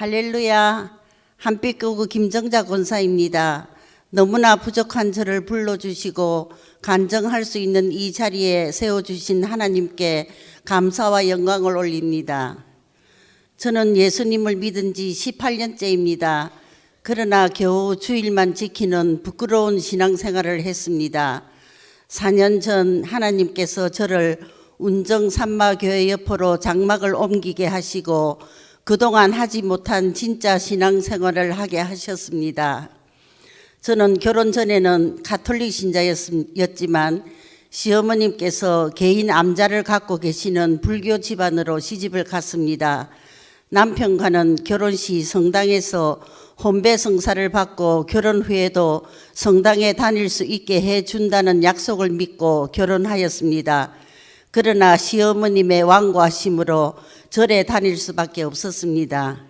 할렐루야. 한빛교구 김정자 권사입니다. 너무나 부족한 저를 불러주시고 간증할 수 있는 이 자리에 세워주신 하나님께 감사와 영광을 올립니다. 저는 예수님을 믿은 지 18년째입니다. 그러나 겨우 주일만 지키는 부끄러운 신앙생활을 했습니다. 4년 전 하나님께서 저를 운정산마교회 옆으로 장막을 옮기게 하시고 그동안 하지 못한 진짜 신앙생활을 하게 하셨습니다. 저는 결혼 전에는 가톨릭 신자였지만 시어머님께서 개인 암자를 갖고 계시는 불교 집안으로 시집을 갔습니다. 남편과는 결혼 시 성당에서 혼배 성사를 받고 결혼 후에도 성당에 다닐 수 있게 해준다는 약속을 믿고 결혼하였습니다. 그러나 시어머님의 완고하심으로 절에 다닐 수밖에 없었습니다.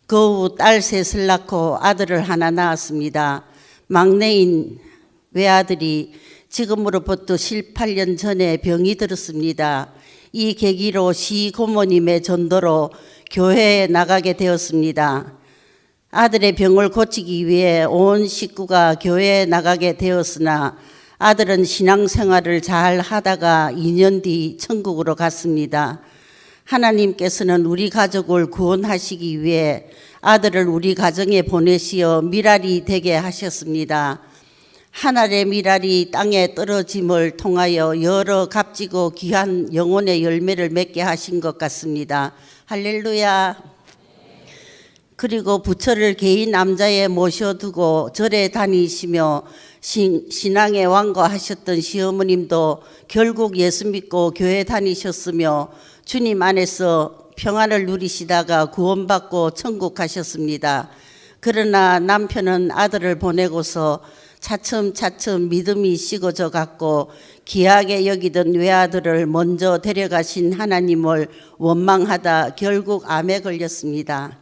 그 후 딸 셋을 낳고 아들을 하나 낳았습니다. 막내인 외아들이 지금으로부터 18년 전에 병이 들었습니다. 이 계기로 시고모님의 전도로 교회에 나가게 되었습니다. 아들의 병을 고치기 위해 온 식구가 교회에 나가게 되었으나 아들은 신앙생활을 잘 하다가 2년 뒤 천국으로 갔습니다. 하나님께서는 우리 가족을 구원하시기 위해 아들을 우리 가정에 보내시어 미랄이 되게 하셨습니다. 하늘의 미랄이 땅에 떨어짐을 통하여 여러 값지고 귀한 영혼의 열매를 맺게 하신 것 같습니다. 할렐루야. 그리고 부처를 개인 남자에 모셔두고 절에 다니시며 신앙에 완고하셨던 시어머님도 결국 예수 믿고 교회 다니셨으며 주님 안에서 평안을 누리시다가 구원받고 천국 가셨습니다. 그러나 남편은 아들을 보내고서 차츰차츰 믿음이 식어져 갔고 귀하게 여기던 외아들을 먼저 데려가신 하나님을 원망하다 결국 암에 걸렸습니다.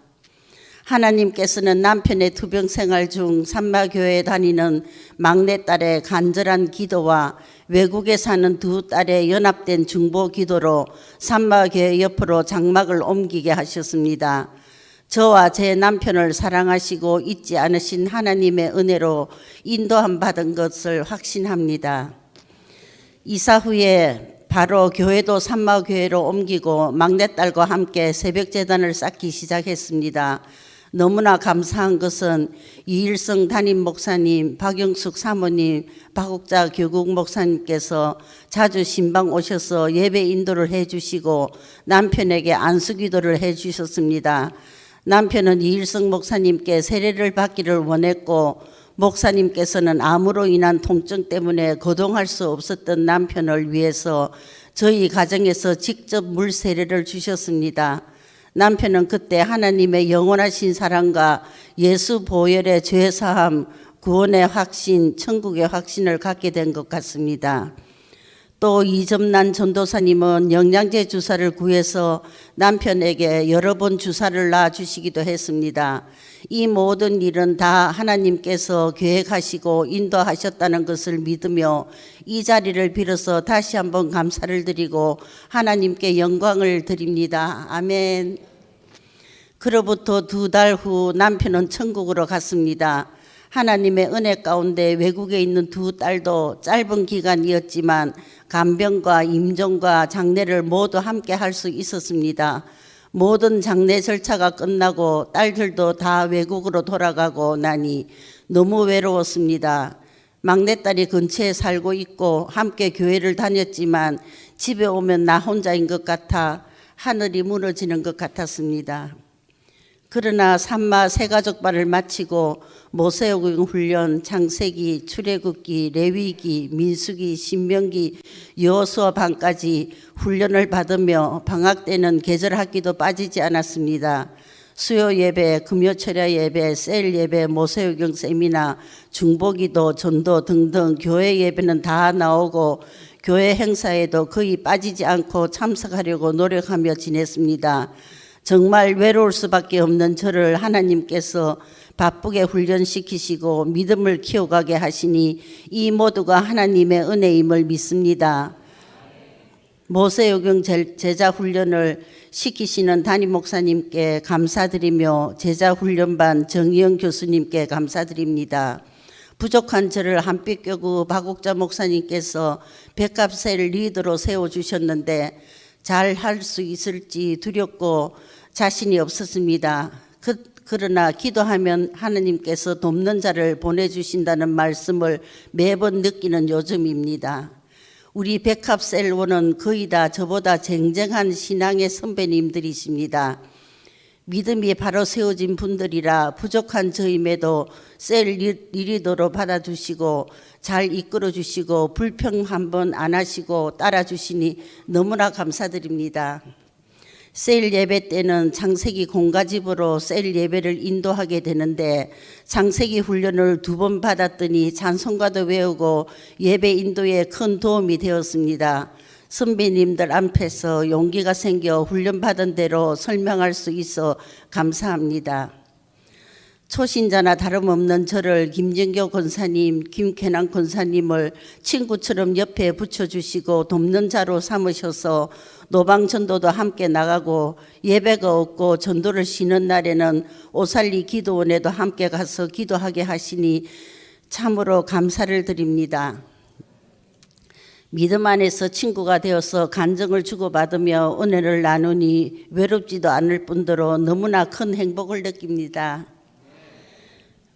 하나님께서는 남편의 투병 생활 중 산마교회에 다니는 막내딸의 간절한 기도와 외국에 사는 두 딸의 연합된 중보 기도로 산마교회 옆으로 장막을 옮기게 하셨습니다. 저와 제 남편을 사랑하시고 잊지 않으신 하나님의 은혜로 인도함 받은 것을 확신합니다. 이사 후에 바로 교회도 산마교회로 옮기고 막내딸과 함께 새벽재단을 쌓기 시작했습니다. 너무나 감사한 것은 이일성 담임 목사님, 박영숙 사모님, 박옥자 교국 목사님께서 자주 신방 오셔서 예배 인도를 해주시고 남편에게 안수기도를 해주셨습니다. 남편은 이일성 목사님께 세례를 받기를 원했고 목사님께서는 암으로 인한 통증 때문에 거동할 수 없었던 남편을 위해서 저희 가정에서 직접 물 세례를 주셨습니다. 남편은 그때 하나님의 영원하신 사랑과 예수 보혈의 죄사함, 구원의 확신, 천국의 확신을 갖게 된 것 같습니다. 또 이점란 전도사님은 영양제 주사를 구해서 남편에게 여러 번 주사를 놔주시기도 했습니다. 이 모든 일은 다 하나님께서 계획하시고 인도하셨다는 것을 믿으며 이 자리를 빌어서 다시 한번 감사를 드리고 하나님께 영광을 드립니다. 아멘. 그로부터 2달 후 남편은 천국으로 갔습니다. 하나님의 은혜 가운데 외국에 있는 두 딸도 짧은 기간이었지만 간병과 임종과 장례를 모두 함께 할 수 있었습니다. 모든 장례 절차가 끝나고 딸들도 다 외국으로 돌아가고 나니 너무 외로웠습니다. 막내딸이 근처에 살고 있고 함께 교회를 다녔지만 집에 오면 나 혼자인 것 같아 하늘이 무너지는 것 같았습니다. 그러나 산마 새가족반을 마치고 모세오경 훈련, 창세기, 출애굽기, 레위기, 민수기, 신명기, 여호수아 반까지 훈련을 받으며 방학 때는 계절 학기도 빠지지 않았습니다. 수요 예배, 금요철야 예배, 셀 예배, 모세오경 세미나, 중보기도, 전도 등등 교회 예배는 다 나오고 교회 행사에도 거의 빠지지 않고 참석하려고 노력하며 지냈습니다. 정말 외로울 수밖에 없는 저를 하나님께서 바쁘게 훈련시키시고 믿음을 키워가게 하시니 이 모두가 하나님의 은혜임을 믿습니다. 모세오경 제자 훈련을 시키시는 담임 목사님께 감사드리며 제자 훈련반 정의영 교수님께 감사드립니다. 부족한 저를 한빛교구 박옥자 목사님께서 백합셀 리더로 세워주셨는데 잘 할 수 있을지 두렵고 자신이 없었습니다. 그러나 기도하면 하느님께서 돕는 자를 보내주신다는 말씀을 매번 느끼는 요즘입니다. 우리 백합셀원은 거의 다 저보다 쟁쟁한 신앙의 선배님들이십니다. 믿음이 바로 세워진 분들이라 부족한 저임에도 셀 리더로 받아주시고 잘 이끌어주시고 불평 한번 안 하시고 따라주시니 너무나 감사드립니다. 셀 예배 때는 창세기 공가집으로 셀 예배를 인도하게 되는데 창세기 훈련을 2번 받았더니 찬송가도 외우고 예배 인도에 큰 도움이 되었습니다. 선배님들 앞에서 용기가 생겨 훈련받은 대로 설명할 수 있어 감사합니다. 초신자나 다름없는 저를 김정교 권사님, 김캐남 권사님을 친구처럼 옆에 붙여주시고 돕는 자로 삼으셔서 노방전도도 함께 나가고 예배가 없고 전도를 쉬는 날에는 오살리 기도원에도 함께 가서 기도하게 하시니 참으로 감사를 드립니다. 믿음 안에서 친구가 되어서 간증을 주고받으며 은혜를 나누니 외롭지도 않을 뿐더러 너무나 큰 행복을 느낍니다.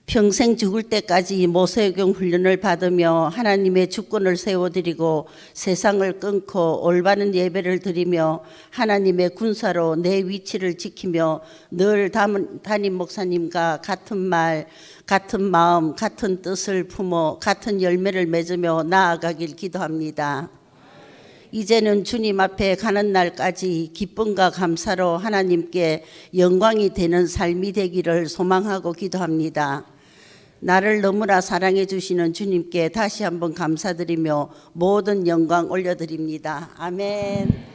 평생 죽을 때까지 모세오경 훈련을 받으며 하나님의 주권을 세워드리고 세상을 끊고 올바른 예배를 드리며 하나님의 군사로 내 위치를 지키며 늘 담임 목사님과 같은 말, 같은 마음, 같은 뜻을 품어 같은 열매를 맺으며 나아가길 기도합니다. 이제는 주님 앞에 가는 날까지 기쁨과 감사로 하나님께 영광이 되는 삶이 되기를 소망하고 기도합니다. 나를 너무나 사랑해 주시는 주님께 다시 한번 감사드리며 모든 영광 올려드립니다. 아멘.